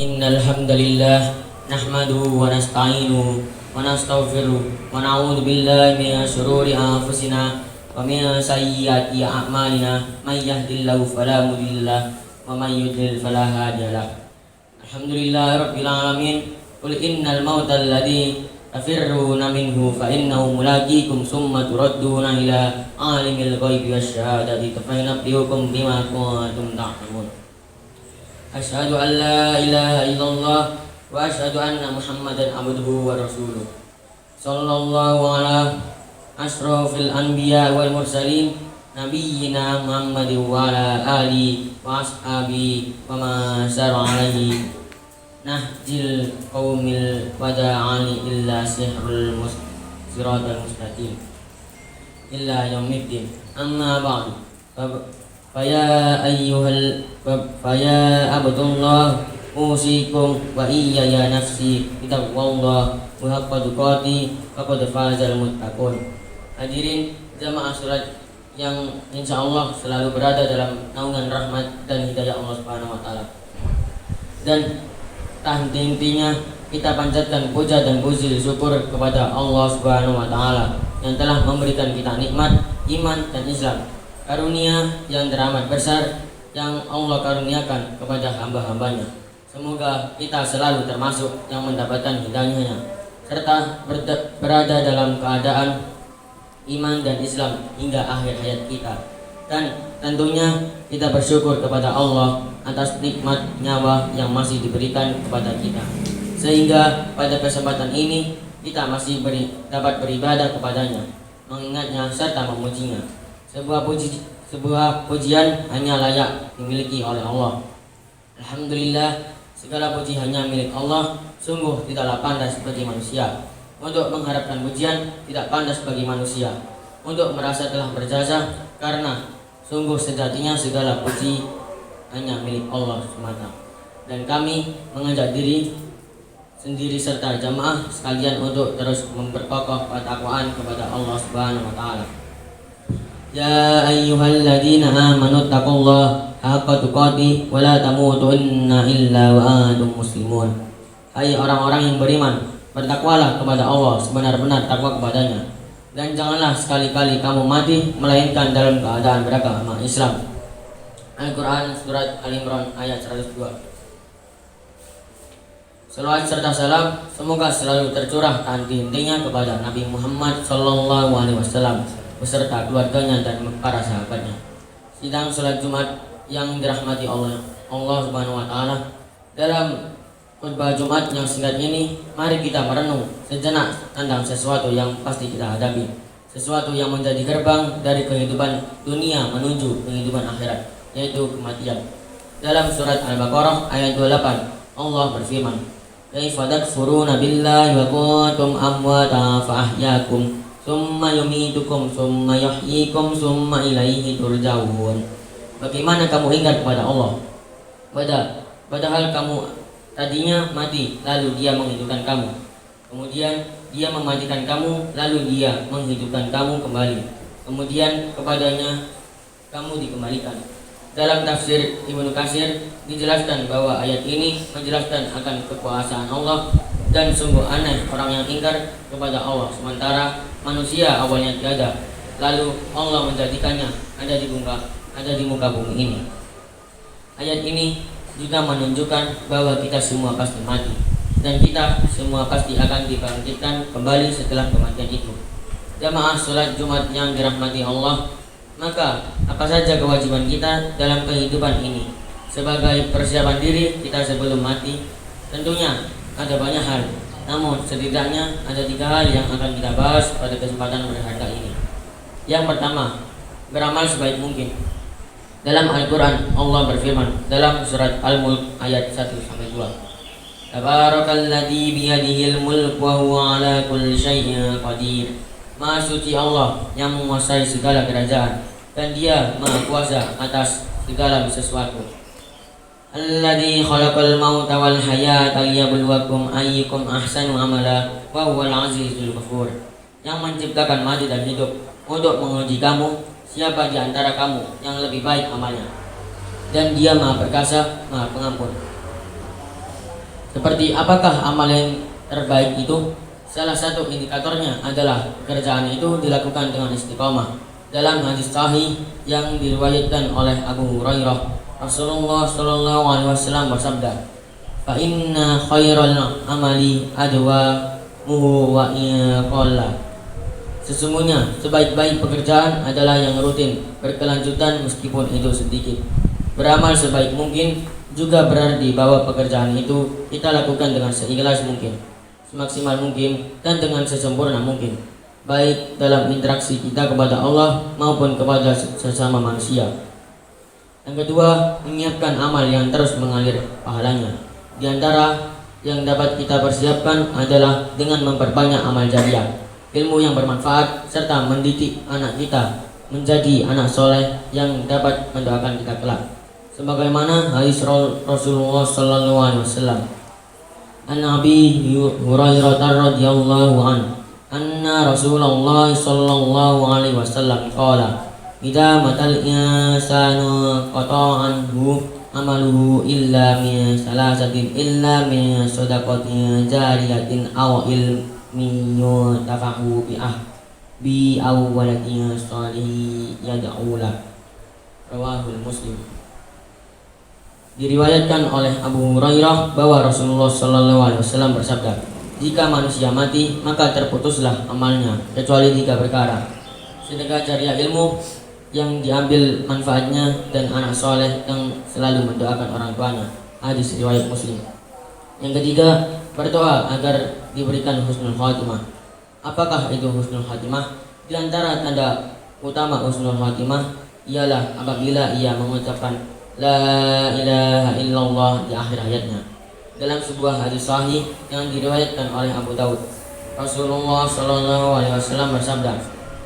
Innal hamdalillah nahmaduhu wa nasta'inuhu wa nastaghfiruh wa na'udzu billahi min shururi anfusina wa min sayyiati a'malina may yahdihillahu fala mudilla wa may yudlil fala hadiyalah. Alhamdulillahirabbil alamin. Qul innal mauta alladzi tafirruna minhu fa innahu mulaqikum summa turadduna ila alimil ghaibi wasyahadati fa yunabbi'ukum bima kuntum ta'malun. Asyhadu an la ilaha illallah wa asyhadu anna Muhammadan abduhu wa rasuluh. Sallallahu ala asrofil anbiya wal mursalin nabiyyina Muhammadin wa ala alihi wa ashabihi wa ma sara alaihi nahjil qaumil wada'ani illa sihrul siratal mustaqim illa yaumiddin. Amma ba'du. Faya abdullah usikum wa iyaya nafsi bitaqwallah wa haqqa tuqati faqad fazal muttaqun. Hadirin jamaah surat yang insyaallah selalu berada dalam naungan rahmat dan hidayah Allah Subhanahu wa taala. Dan henti-hentinya kita panjatkan puja dan puji syukur kepada Allah Subhanahu wa taala yang telah memberikan kita nikmat iman dan Islam, karunia yang teramat besar yang Allah karuniakan kepada hamba-hambanya. Semoga kita selalu termasuk yang mendapatkan hidayahnya serta berada dalam keadaan iman dan Islam hingga akhir hayat kita. Dan tentunya kita bersyukur kepada Allah atas nikmat nyawa yang masih diberikan kepada kita, sehingga pada kesempatan ini kita masih dapat beribadah kepadanya, mengingatnya serta memujinya. Sebuah pujian hanya layak dimiliki oleh Allah. Alhamdulillah, segala puji hanya milik Allah. Sungguh tidaklah pantas bagi manusia untuk mengharapkan pujian, tidak pantas bagi manusia untuk merasa telah berjasa, karena sungguh sejatinya segala puji hanya milik Allah semata. Dan kami mengajak diri sendiri serta jamaah sekalian untuk terus memperkokoh ketakwaan kepada Allah Subhanahu wa taala. Ya ayyuhalladzina amanu taqullaha haqqa tuqatih wa la tamutunna illa wa antum muslimun. Hai orang-orang yang beriman, bertakwalah kepada Allah sebenar-benar takwa kepadanya, dan janganlah sekali-kali kamu mati melainkan dalam keadaan beragama Islam. Al-Quran Surat Al-Imran ayat 102. Salawat serta salam semoga selalu tercurah tak henti-hentinya kepada Nabi Muhammad SAW beserta keluarganya dan para sahabatnya. Sidang salat Jumat yang dirahmati Allah Subhanahu wa taala, dalam khutbah Jumat yang singkat ini, mari kita merenung sejenak tentang sesuatu yang pasti kita hadapi, sesuatu yang menjadi gerbang dari kehidupan dunia menuju kehidupan akhirat, yaitu kematian. Dalam surat Al-Baqarah ayat 28, Allah berfirman, "Kaifa takfuruna billahi wa kuntum amwatan fa ahyaakum summa yumitukum summa yuhyikum summa ilaihi turja'un." Bagaimana kamu ingat kepada Allah padahal kamu tadinya mati, lalu Dia menghidupkan kamu, kemudian Dia mematikan kamu, lalu Dia menghidupkan kamu kembali, kemudian kepadanya kamu dikembalikan. Dalam tafsir Ibnu Katsir dijelaskan bahwa ayat ini menjelaskan akan kekuasaan Allah, dan sungguh aneh orang yang ingkar kepada Allah sementara manusia awalnya tiada, lalu Allah menjadikannya ada di muka bumi ini. Ayat ini juga menunjukkan bahwa kita semua pasti mati, dan kita semua pasti akan dibangkitkan kembali setelah kematian itu. Jamaah salat Jumat yang dirahmati Allah, maka apa saja kewajiban kita dalam kehidupan ini sebagai persiapan diri kita sebelum mati? Tentunya ada banyak hal, namun setidaknya ada 3 hal yang akan kita bahas pada kesempatan berharga ini. Yang pertama, beramal sebaik mungkin. Dalam Al-Quran Allah berfirman dalam surat Al-Mulk ayat 1-2, Tabarakalladzi biyadihil mulk wa huwa ala kulli syai'in qadir. Maha suci Allah yang menguasai segala kerajaan, dan Dia Maha kuasa atas segala sesuatu. Alladzi khalaqal mauta wal hayata liyabluwakum ayyukum ahsanu amala wa huwal azizul ghafur. Yang menciptakan mati dan hidup untuk menguji kamu siapa di antara kamu yang lebih baik amalnya, dan Dia Maha Perkasa, Maha Pengampun. Seperti apakah amal yang terbaik itu? Salah satu indikatornya adalah pekerjaan itu dilakukan dengan istiqomah. Dalam hadis sahih yang diriwayatkan oleh Abu Hurairah, Rasulullah Shallallahu Alaihi Wasallam bersabda, "Fa inna khairal amali adwamuhu wa iqalla." Sesungguhnya sebaik-baik pekerjaan adalah yang rutin, berkelanjutan meskipun itu sedikit. Beramal sebaik mungkin juga berarti bahwa pekerjaan itu kita lakukan dengan seikhlas mungkin, semaksimal mungkin, dan dengan sesempurna mungkin, baik dalam interaksi kita kepada Allah maupun kepada sesama manusia. Yang kedua, menyiapkan amal yang terus mengalir pahalanya. Di antara yang dapat kita persiapkan adalah dengan memperbanyak amal jariah, ilmu yang bermanfaat, serta mendidik anak kita menjadi anak soleh yang dapat mendoakan kita kelak. Sebagaimana hadis Rasulullah Sallallahu Alaihi Wasallam, an Abi Hurairah radhiyallahu anhu, anna Rasulullah Sallallahu Alaihi Wasallam qala, idza matal insanu qata'anhu amaluhu illa min salasatin illa min shadaqatin jariyatin aw ilmin yuntafahu bi awwalatin salih yad'u la. Rawahul Muslim. Diriwayatkan oleh Abu Hurairah bahwa Rasulullah Shallallahu Alaihi Wasallam bersabda, jika manusia mati maka terputuslah amalnya kecuali 3 perkara: sedekah jariah ilmu yang diambil manfaatnya, dan anak soleh yang selalu mendoakan orang tuanya. Hadis riwayat Muslim. Yang ketiga, berdoa agar diberikan husnul khatimah. Apakah itu husnul khatimah? Di antara tanda utama husnul khatimah ialah apabila ia mengucapkan La ilaha illallah di akhir hayatnya. Dalam sebuah hadis sahih yang diriwayatkan oleh Abu Daud, Rasulullah Shallallahu Alaihi Wasallam bersabda,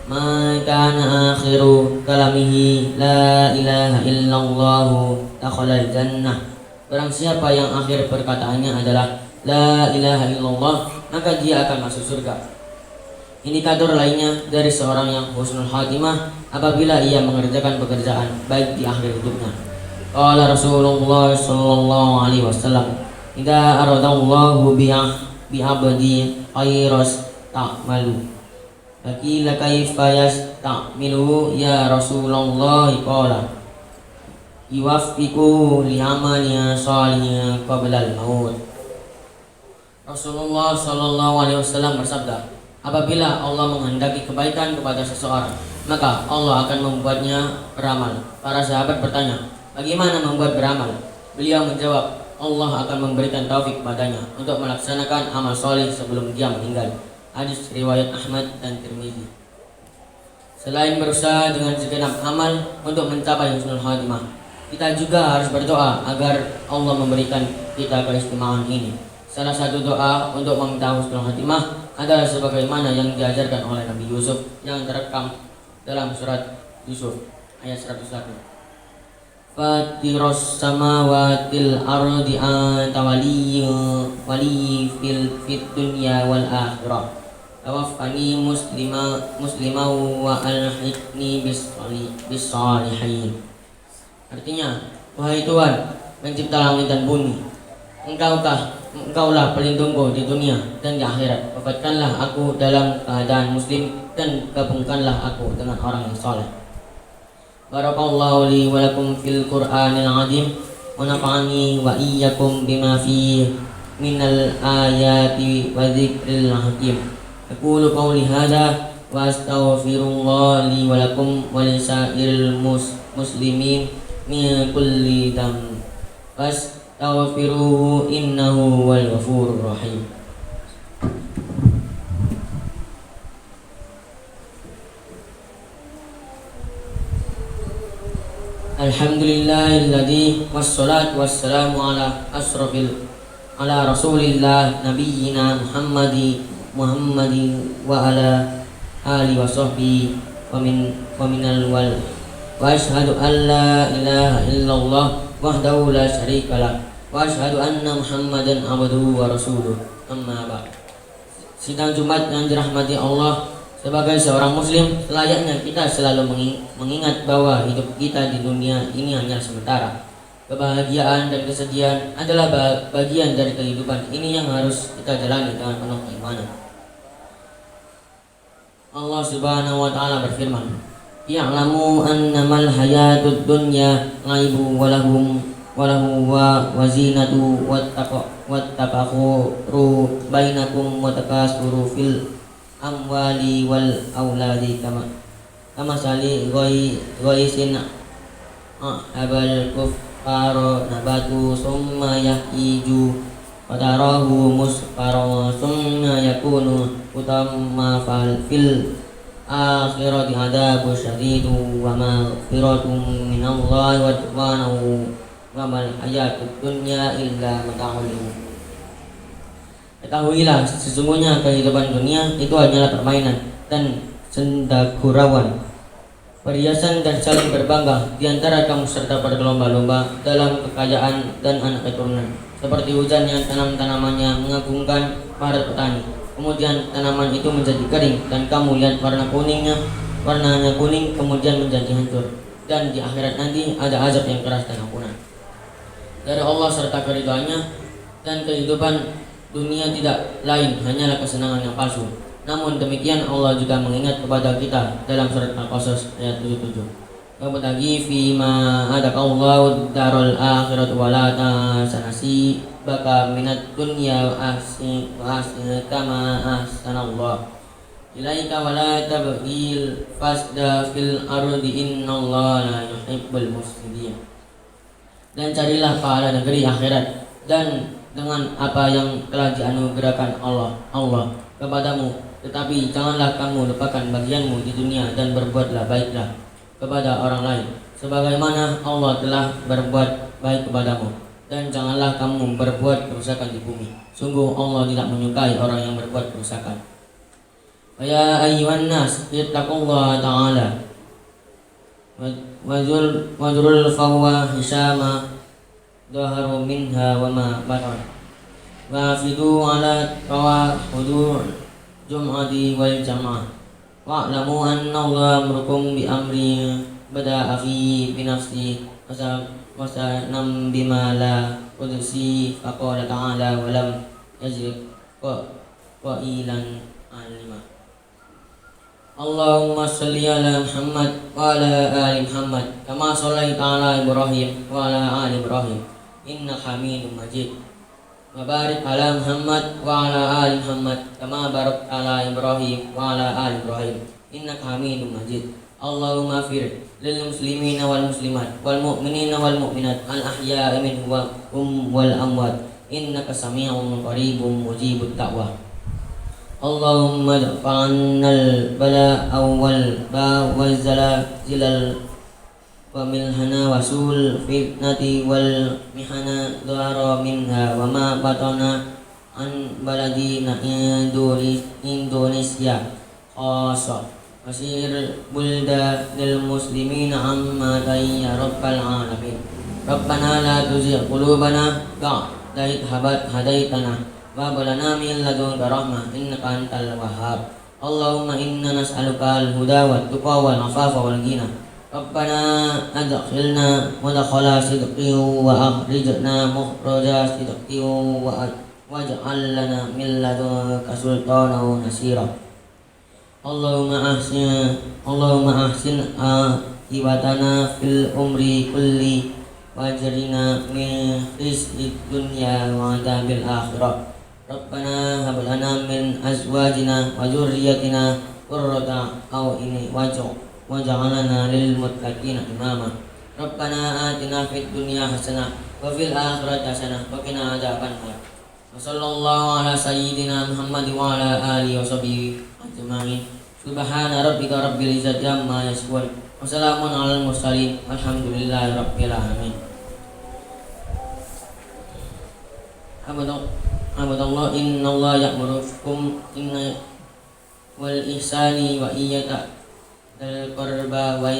"Ma kana akhiru kalamihi la ilaha illallah dakhalal jannah." Barang siapa yang akhir perkataannya adalah La ilaha illallah, maka dia akan masuk surga. Indikator lainnya dari seorang yang husnul khatimah apabila ia mengerjakan pekerjaan baik di akhir hidupnya. Qala Rasulullah Sallallahu Alaihi Wasallam, idza aradallahu bi 'abdi khairas ta'malu. Faqila kaifa yasta'milu ya Rasulullah? Qala yuwaffiqu li amali shalih qabla al-maut. Rasulullah Sallallahu Alaihi Wasallam bersabda, apabila Allah menghendaki kebaikan kepada seseorang, maka Allah akan membuatnya beramal. Para sahabat bertanya, bagaimana membuat beramal? Beliau menjawab, Allah akan memberikan taufik padanya untuk melaksanakan amal soleh sebelum dia meninggal. Hadis riwayat Ahmad dan Tirmizi. Selain berusaha dengan segenap amal untuk mencapai husnul khatimah, kita juga harus berdoa agar Allah memberikan kita keistimewaan ini. Salah satu doa untuk meminta husnul khatimah adalah sebagaimana yang diajarkan oleh Nabi Yusuf yang terekam dalam surat Yusuf ayat 101. Fatiros samawatil ardi anta wali fil dunya wal akhirah. Tawaffani muslima wa alhiqni bis salihin. Artinya, wahai Tuhan, pencipta langit dan bumi, Engkaulah pelindungku di dunia dan di akhirat. Wafatkanlah aku dalam keadaan muslim dan gabungkanlah aku dengan orang yang saleh. Barakallahu li wa lakum fil Qur'anil azim wa nafa'ani wa iyyakum bima fihi minal ayati wa dzikril hakim. Aqulu qawli hadza wa astaghfirullah li wa lakum wa lisairil muslimin min kulli dhanb. Fastaghfiruhu innahu wal ghafurur rahim. Alhamdulillahilladzi wassalatu wassalamu ala rasulillah nabiyyina Muhammadin wa ala alihi wa sahbihi wa minal wal wa asyhadu an la ilaha illallah wahdahu la syarikalah wa asyhadu anna Muhammadan abduhu wa rasuluh. Amma ba'd. Sidang Jumat yang dirahmati Allah, sebagai seorang muslim, selayaknya kita selalu mengingat bahwa hidup kita di dunia ini hanya sementara. Kebahagiaan dan kesedihan adalah bagian dari kehidupan. Ini yang harus kita jalani dengan penuh keimanan. Allah Subhanahu wa taala berfirman, "Ya'lamu annamal hayatud dunya laibun wa lahum wa zinatu wattafakhuru bainakum wa takasuru fil amwali wal auladi kama sali ghaisin abal kuffaro nabatu summa yahiju fatarahu musfaro summa yakunu utamma fil akhirati adabu syadidu wa maghfiratum minallahi wa ridwanahu wa mal hayatud dunya illa mata'ul ghurur." Ketahuilah, sesungguhnya kehidupan dunia itu hanyalah permainan dan senda gurauan, perhiasan dan saling berbangga di antara kamu serta berlomba-lomba dalam kekayaan dan anak keturunan, seperti hujan yang tanamannya mengagumkan para petani. Kemudian tanaman itu menjadi kering dan kamu lihat warnanya kuning kemudian menjadi hancur. Dan di akhirat nanti ada azab yang keras dan ampunan dari Allah serta keridhaannya, dan kehidupan dunia tidak lain hanyalah kesenangan yang palsu. Namun demikian Allah juga mengingat kepada kita dalam surat Al-Qasas ayat 77. Wabtaghi fima adakallahu darul akhirat wa la tanasi baka minad dunya wa ahsin kama ahsanallah ilaika wa la tabghil fasda fil ardi innallaha la yuhibbul mufsidin. Dan carilah pahala negeri akhirat dan dengan apa yang telah dianugerahkan Allah kepadamu, tetapi janganlah kamu lupakan bagianmu di dunia dan berbuatlah baiklah kepada orang lain sebagaimana Allah telah berbuat baik kepadamu, dan janganlah kamu berbuat kerusakan di bumi. Sungguh Allah tidak menyukai orang yang berbuat kerusakan. Ya ayyuhan nas ittaqullaha ta'ala wajrul fawahisama dhaharu minha wa ma batan wa fidu ala tawahudur jum'ati wal jama'ah wa'lamu anna Allah amrukum bi amri bada'a fi binafsi wasanam bima la qudsi faqala ta'ala wa lam yazid wa ilan alima. Allahumma salli ala Muhammad wa ala ali Muhammad kama sallaita ala Ibrahim wa ala ali Ibrahim innaka Hamidum Majid. Wa barik ala Muhammad wa ala ali Muhammad kama barakta ala Ibrahim wa ala ali Ibrahim innaka Hamidum Majid. Allahumma fir lil muslimina wal muslimat wal mu'minina wal mu'minat al ahya'i minhum wal amwat innaka sami'un qaribun mujibud da'wah. Allahumma dafa'annal bala'a wal wal zalzilal wa milhana wasul fitnati wal mihana dhara minha wa ma batana an baladina Indonesia khasa wasir bulda lil muslimina amma ya rabbal alamin. Rabbana la tuzigh qulubana ba'da idh hadaitana wa hab lana min ladunka rahmah innaka antal wahhab. Allahumma inna nas'aluka al-huda wat tuqa wal afafa wal ghina. Rabbana adkhilna mudkhala sidqin wa akhrijna mukhraja sidqin waj'al lana min ladunka sultanan nasira. Allahumma ahsin akibatana fil umri kulli wajrina min khizyid dunya wa adzabil akhirah. Rabbana hab lana min azwajina wa dzurriyyatina qurrata a'yunin waj'alna lil muttaqina imama. Rabbana atina fid dunya hasanah wa fil akhirati hasanah wa qina adzabannar. Wa sallallahu ala sayyidina Muhammad wa ala alihi wa sahbihi ajma'in. Subhana rabbika rabbil izzati amma yasifun wa salamun alal mursalin walhamdulillahi rabbil alamin. Abadallah innallaha ya'murukum inna wal ihsani wa iyyata dal qurba wa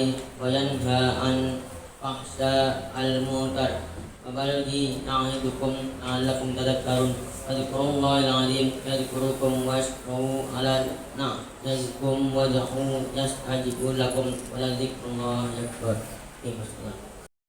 yanha an fahsya al munkar wa balaghi na'idukum la'allakum tadhakkarun. Fadhkurullahal azim yadhkurukum washkuru ala ni'matihi wa yastajib lakum wa la dzikrullahi akbar.